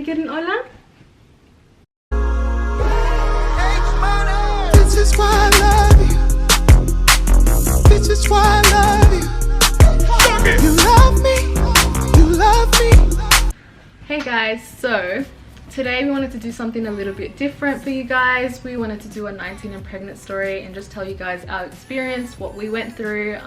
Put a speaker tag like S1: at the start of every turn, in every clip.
S1: we get an hola?
S2: This is why I love you. This is why I love you. You love me. You love me.
S1: Hey guys, so today we wanted to do something a little bit different for you guys. We wanted to do a 19 and pregnant story and just tell you guys our experience, what we went through,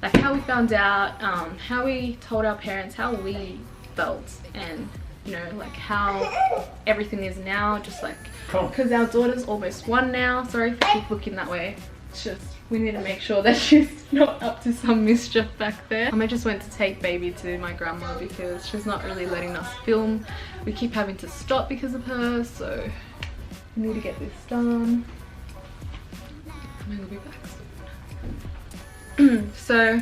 S1: like how we found out, how we told our parents how we felt, and you know, like how everything is now, just like because our daughter's almost 1 now. Sorry if I keep looking that way, it's just we need to make sure that she's not up to some mischief back there. I just went to take baby to my grandma because she's not really letting us film. We keep having to stop because of her, so we need to get this done. I'm gonna be back soon. So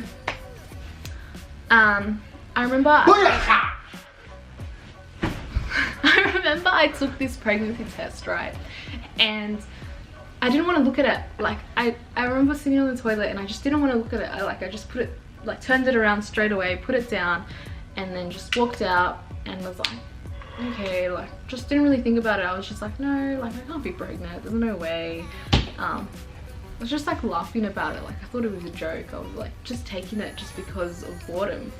S1: I remember I took this pregnancy test, right? And I didn't want to look at it. Like I remember sitting on the toilet and I just didn't want to look at it. I just put it, like turned it around straight away, put it down, and then just walked out and was like, okay, like just didn't really think about it. I was just like, no, like I can't be pregnant, there's no way. I was just like laughing about it, like I thought it was a joke. I was like just taking it just because of boredom.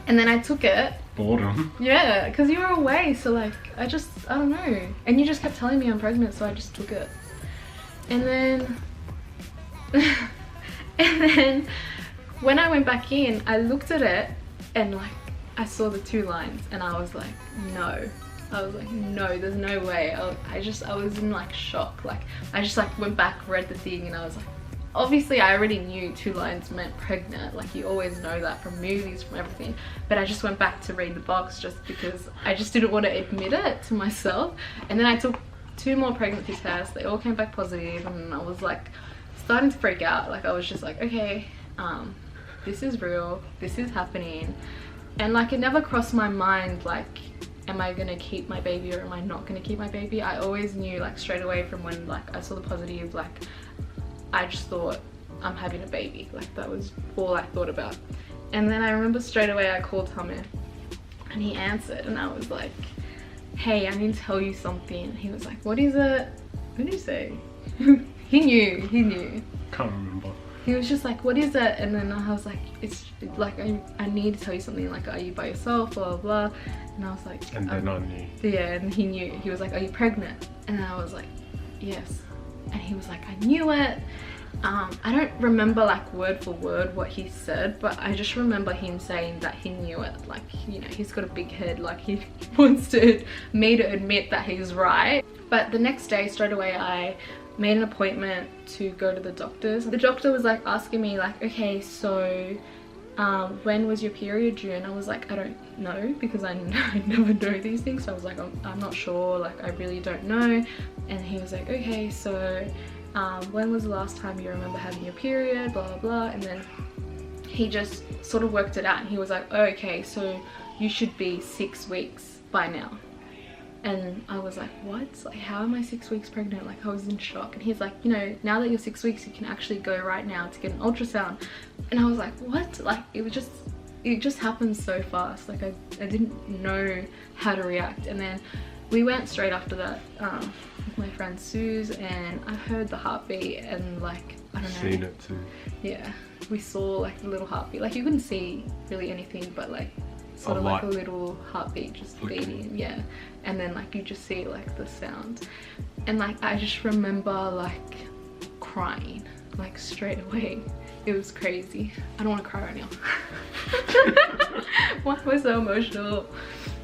S1: And then I took it.
S3: Boredom?
S1: Yeah, because you were away, so like I don't know. And you just kept telling me I'm pregnant, so I just took it. And then when I went back in, I looked at it and like I saw the 2 lines and I was like, no. I was like, no, there's no way. I was in like shock. Like I just like went back, read the thing, and I was like, obviously I already knew 2 lines meant pregnant, like you always know that from movies, from everything, but I just went back to read the box just because I just didn't want to admit it to myself. And then I took 2 more pregnancy tests, they all came back positive, and I was like starting to freak out. Like I was just like, okay, this is real, this is happening. And like it never crossed my mind like, am I gonna keep my baby or am I not gonna keep my baby? I always knew like straight away from when like I saw the positive, like I just thought I'm having a baby. Like that was all I thought about. And then I remember straight away I called Hame and he answered and I was like, hey, I need to tell you something. He was like, what is it? What did he say? he knew.
S3: Can't remember.
S1: He was just like, what is it? And then I was like, it's like, I need to tell you something, like, are you by yourself, blah, blah, blah. And I was like,
S3: and then I knew.
S1: Yeah, and he knew. He was like, are you pregnant? And I was like, yes. And he was like, I knew it. I don't remember like word for word what he said, but I just remember him saying that he knew it. Like, you know, he's got a big head, like he wants me to admit that he's right. But the next day, straight away, I made an appointment to go to the doctors. The doctor was like asking me like, okay, so when was your period due? And I was like, I don't know, because I never know these things. So I was like, I'm not sure, like I really don't know. And he was like, okay, so when was the last time you remember having your period, blah blah blah. And then he just sort of worked it out and he was like, oh, okay, so you should be 6 weeks by now. And I was like, what? Like, how am I 6 weeks pregnant? Like, I was in shock. And he's like, you know, now that you're 6 weeks, you can actually go right now to get an ultrasound. And I was like, what? Like, it just happened so fast. Like, I didn't know how to react. And then we went straight after that with my friend Suze, and I heard the heartbeat and like, I don't know.
S3: Seen it too.
S1: Yeah, we saw like the little heartbeat. Like, you couldn't see really anything, but like sort of like a little heartbeat just beating. Yeah. And then like you just see like the sound, and like I just remember like crying like straight away. It was crazy. I don't want to cry right now. Why am I so emotional?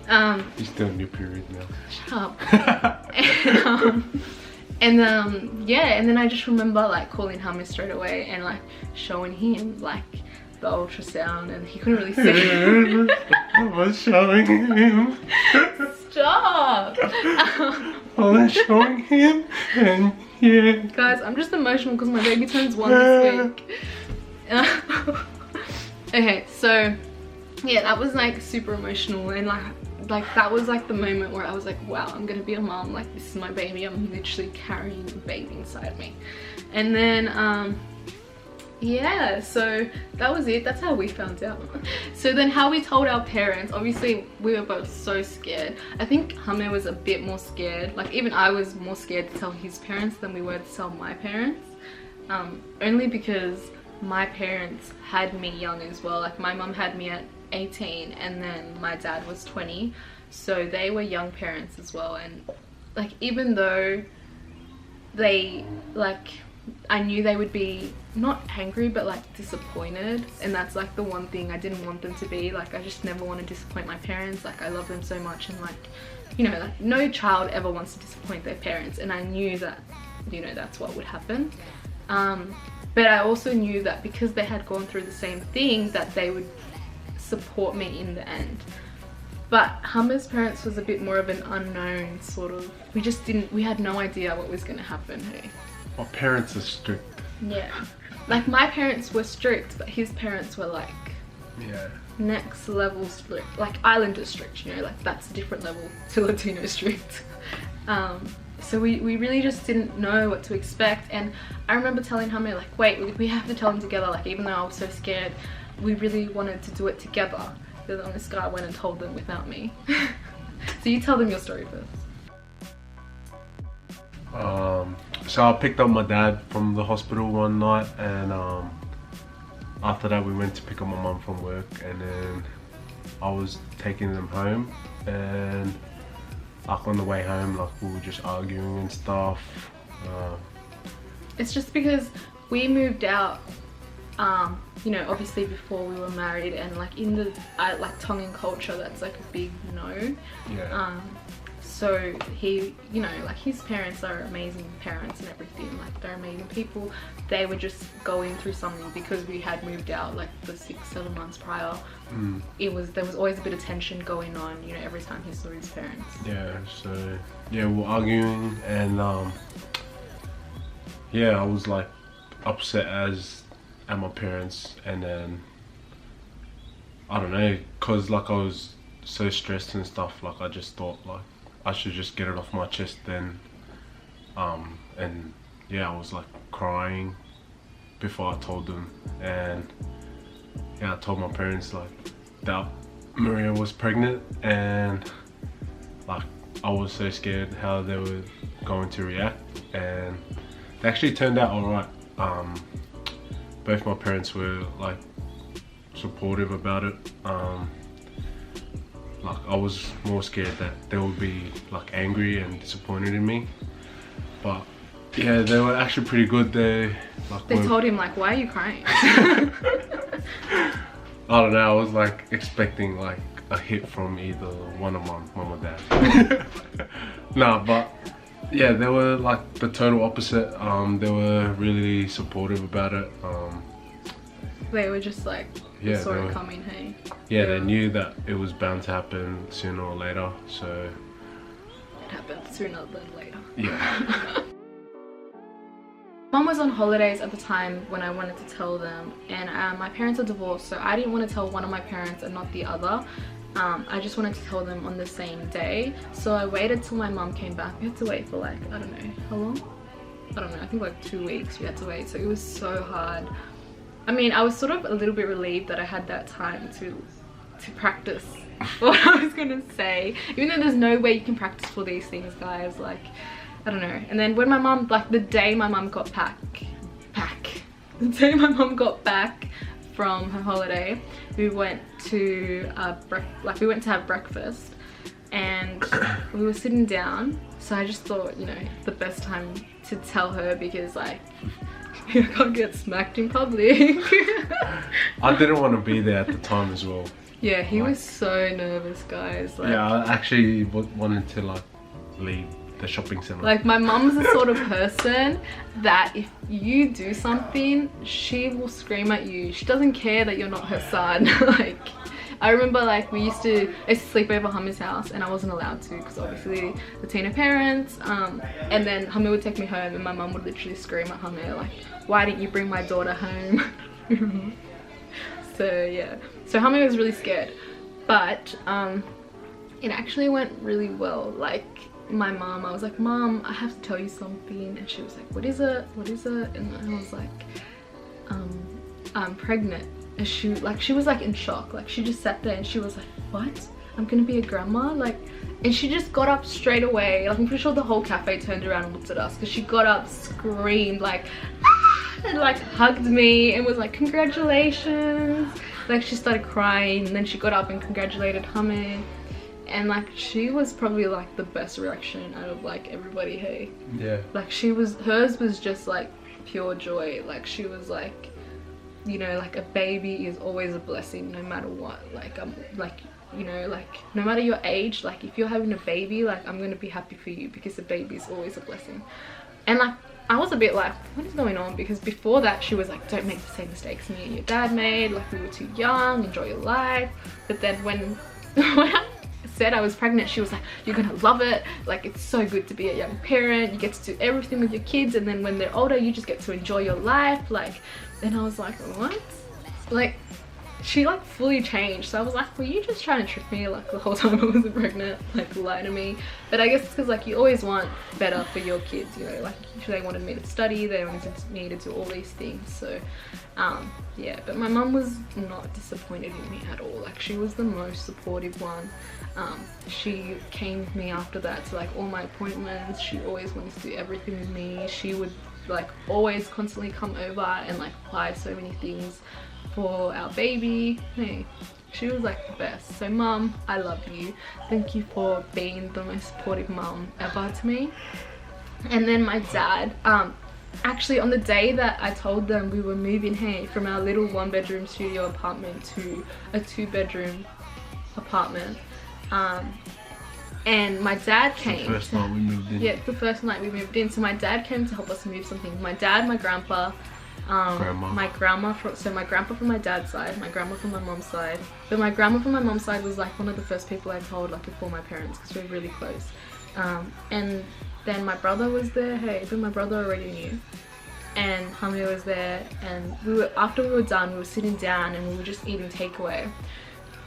S3: You're still in your period now.
S1: Shut up. Yeah, and then I just remember like calling Hame straight away and like showing him like the ultrasound, and he couldn't really see it.
S3: I was showing him.
S1: Stop.
S3: I was showing him, and yeah.
S1: Guys, I'm just emotional because my baby turns 1 this week. Okay, so yeah, that was like super emotional, and like that was like the moment where I was like, wow, I'm gonna be a mom. Like, this is my baby. I'm literally carrying a baby inside me. And then yeah, so that was it. That's how we found out. So then how we told our parents, obviously we were both so scared. I think Hame was a bit more scared. Like even I was more scared to tell his parents than we were to tell my parents. Only because my parents had me young as well. Like my mum had me at 18 and then my dad was 20. So they were young parents as well. And like even though they like, I knew they would be not angry but like disappointed, and that's like the one thing I didn't want them to be. Like I just never want to disappoint my parents. Like I love them so much, and like, you know, like no child ever wants to disappoint their parents, and I knew that, you know, that's what would happen. But I also knew that because they had gone through the same thing that they would support me in the end. But Hame's parents was a bit more of an unknown sort of, we had no idea what was going to happen. Hey,
S3: My parents are strict.
S1: yeah, like my parents were strict, but his parents were like,
S3: Yeah.
S1: next level strict, like Islander strict, you know, like that's a different level to Latino strict. So we really just didn't know what to expect. And I remember telling Hame like, wait, we have to tell them together. Like even though I was so scared, we really wanted to do it together. Then this guy went and told them without me. So you tell them your story first.
S3: So I picked up my dad from the hospital one night, and after that we went to pick up my mum from work, and then I was taking them home, and like on the way home, like we were just arguing and stuff.
S1: It's just because we moved out, you know, obviously before we were married, and like in the like Tongan culture, that's like a big no.
S3: Yeah.
S1: So he, you know, like his parents are amazing parents and everything, like they're amazing people. They were just going through something because we had moved out like the 6-7 months prior. There was always a bit of tension going on, you know, every time he saw his parents.
S3: Yeah, so yeah, we were arguing, and yeah, I was like upset at my parents, and then I don't know, cause like I was so stressed and stuff, like I just thought like I should just get it off my chest then. And yeah, I was like crying before I told them, and yeah, I told my parents like that Maria was pregnant, and like I was so scared how they were going to react, and it actually turned out alright. Both my parents were like supportive about it. Like I was more scared that they would be like angry and disappointed in me, but yeah, they were actually pretty good. They
S1: told him like, why are you crying?
S3: I don't know, I was like expecting like a hit from either one of my mum or dad. Nah, but yeah, they were like the total opposite. They were really supportive about it.
S1: They were just like,
S3: yeah,
S1: saw it coming, hey?
S3: Yeah, they knew that it was bound to happen sooner or later, so
S1: it happened sooner than later.
S3: Yeah.
S1: Mum was on holidays at the time when I wanted to tell them, and my parents are divorced, so I didn't want to tell one of my parents and not the other. I just wanted to tell them on the same day, so I waited till my mum came back. We had to wait for like, I don't know how long, I don't know, I think like 2 weeks we had to wait, so it was so hard. I mean, I was sort of a little bit relieved that I had that time to practice what I was gonna say, even though there's no way you can practice for these things, guys, like I don't know. And then when my mum, like the day my mum got back from her holiday, we went to have breakfast, and we were sitting down, so I just thought, you know, the best time to tell her, because like I can't get smacked in public.
S3: I didn't want to be there at the time as well.
S1: Yeah, he was so nervous, guys. Like,
S3: yeah, I actually wanted to like leave the shopping center.
S1: Like my mum's the sort of person that if you do something, she will scream at you. She doesn't care that you're not her son. Like I remember like I used to sleep over Hame's house, and I wasn't allowed to because obviously Latino parents, and then Hame would take me home, and my mum would literally scream at Hame like, why didn't you bring my daughter home? So yeah, so Hame was really scared, but it actually went really well. Like my mum, I was like, Mum, I have to tell you something, and she was like, what is it, and I was like, I'm pregnant. And she was like in shock. Like she just sat there and she was like, what? I'm gonna be a grandma? Like, and she just got up straight away. Like I'm pretty sure the whole cafe turned around and looked at us because she got up, screamed like, ah! And like hugged me and was like, congratulations. Like she started crying and then she got up and congratulated Hame. And like she was probably like the best reaction out of like everybody. Hey,
S3: yeah,
S1: like hers was just like pure joy. Like she was like, you know, like a baby is always a blessing no matter what. Like like, you know, like no matter your age, like if you're having a baby, like I'm gonna be happy for you because a baby is always a blessing. And like I was a bit like, what is going on? Because before that she was like, don't make the same mistakes me and your dad made, like we were too young, enjoy your life. But then when I said I was pregnant, she was like, you're gonna love it, like it's so good to be a young parent, you get to do everything with your kids, and then when they're older you just get to enjoy your life. Like, then I was like, what? Like she like fully changed. So I was like, were you just trying to trick me like the whole time I wasn't pregnant, like lie to me? But I guess it's because like you always want better for your kids, you know, like they wanted me to study, they wanted me to do all these things. So yeah, but my mum was not disappointed in me at all. Like she was the most supportive one. She came with me after that to like all my appointments. She always wanted to do everything with me. She would like always constantly come over and like buy so many things for our baby. Hey, she was like the best. So mum, I love you. Thank you for being the most supportive mum ever to me. And then my dad, actually on the day that I told them we were moving, hey, from our little 1-bedroom studio apartment to a 2-bedroom apartment, and my dad came.
S3: The first night we moved in.
S1: Yeah, it's the first night we moved in. So my dad came to help us move something. My dad, my grandpa, my grandma so my grandpa from my dad's side, my grandma from my mom's side. But my grandma from my mom's side was like one of the first people I told, like before my parents, because we're really close. And then my brother was there. Hey, but my brother already knew. And Hame was there, and after we were done, we were sitting down and we were just eating takeaway.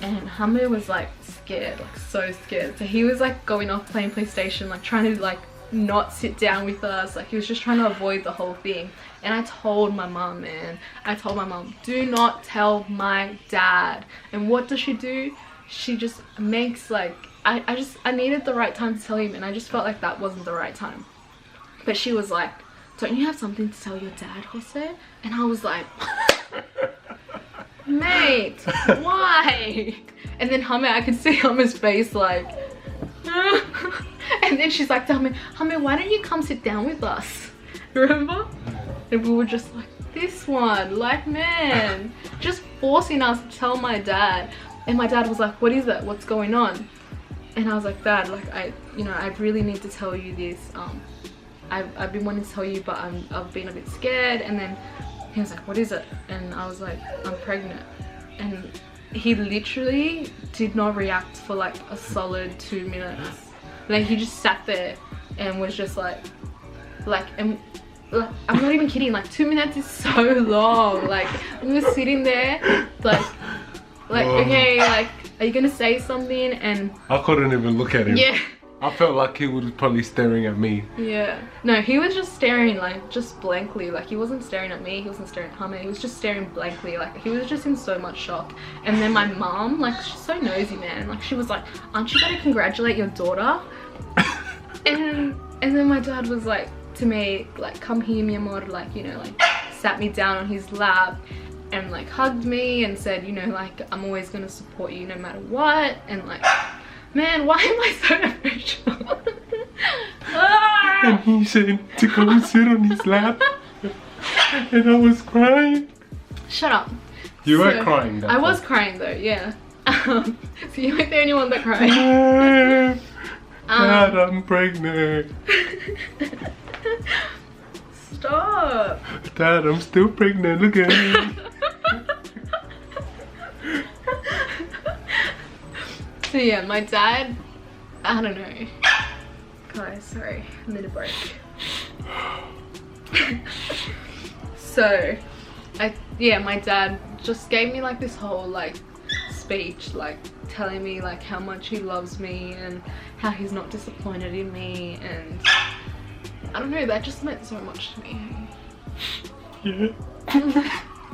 S1: And Hame was like scared, like so scared. So he was like going off playing PlayStation, like trying to like not sit down with us. Like he was just trying to avoid the whole thing. And I told my mum, man, I told my mum, do not tell my dad. And what does she do? She just makes like, I needed the right time to tell him, and I just felt like that wasn't the right time. But she was like, don't you have something to tell your dad, Jose? And I was like, mate, why? And then Hame, I could see Hame's face like, and then she's like, Hame, why don't you come sit down with us? Remember? And we were just like, this one, like, man, just forcing us to tell my dad. And my dad was like, what is it? What's going on? And I was like, Dad, like, I really need to tell you this. I've been wanting to tell you, but I've been a bit scared. And then he was like, what is it? And I was like, I'm pregnant. And he literally did not react for like a solid 2 minutes. Like he just sat there and was just like, and like, I'm not even kidding, like 2 minutes is so long. Like we were sitting there like okay, like, are you gonna say something? And
S3: I couldn't even look at him.
S1: Yeah.
S3: I felt like he was probably staring at me.
S1: Yeah. No, he was just staring like just blankly. Like he wasn't staring at me, he wasn't staring at Hame, he was just staring blankly. Like he was just in so much shock. And then my mom, like she's so nosy, man. Like she was like, aren't you gonna congratulate your daughter? and then my dad was like to me, like, come here, mi amor, like, you know, like sat me down on his lap and like hugged me and said, you know, like, I'm always gonna support you no matter what. And like, man, why am I so emotional?
S3: And he said to come and sit on his lap. And I was crying.
S1: Shut up.
S3: You were crying though.
S1: I was crying though, yeah. So you weren't the only one that cried.
S3: Dad, I'm pregnant.
S1: Stop.
S3: Dad, I'm still pregnant. Look at me.
S1: So yeah, my dad, I don't know. Guys, sorry, I need a break. So, my dad just gave me like this whole like speech, like telling me like how much he loves me and how he's not disappointed in me, and I don't know, that just meant so much to me.
S3: Yeah.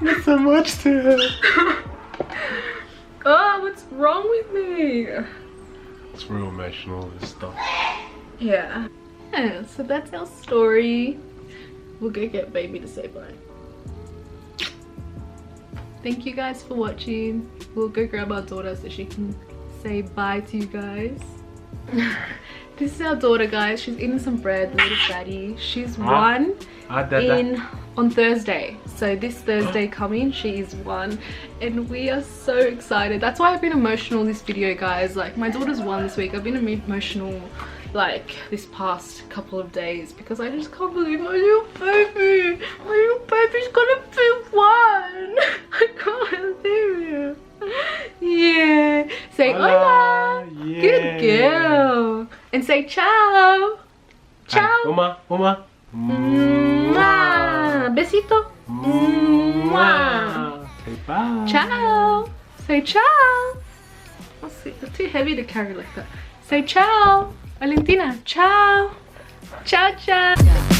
S3: It's so much to her.
S1: Oh, what's wrong with me?
S3: It's real emotional, this stuff.
S1: Yeah. Yeah, so that's our story. We'll go get baby to say bye. Thank you guys for watching. We'll go grab our daughter so she can say bye to you guys. This is our daughter, guys. She's eating some bread, little fatty. She's one on Thursday. So this Thursday coming, she is one. And we are so excited. That's why I've been emotional this video, guys. Like, my daughter's one this week. I've been emotional like this past couple of days because I just can't believe my little baby's gonna be one. I can't believe it. Yeah. Say hola.
S3: Yeah.
S1: Good girl. And say ciao. Ciao.
S3: Uma.
S1: Mwah. Besito. Mwah.
S3: Say bye.
S1: Ciao. Say ciao. Oh, see, it's too heavy to carry like that. Say ciao. Valentina. Ciao. Ciao, ciao.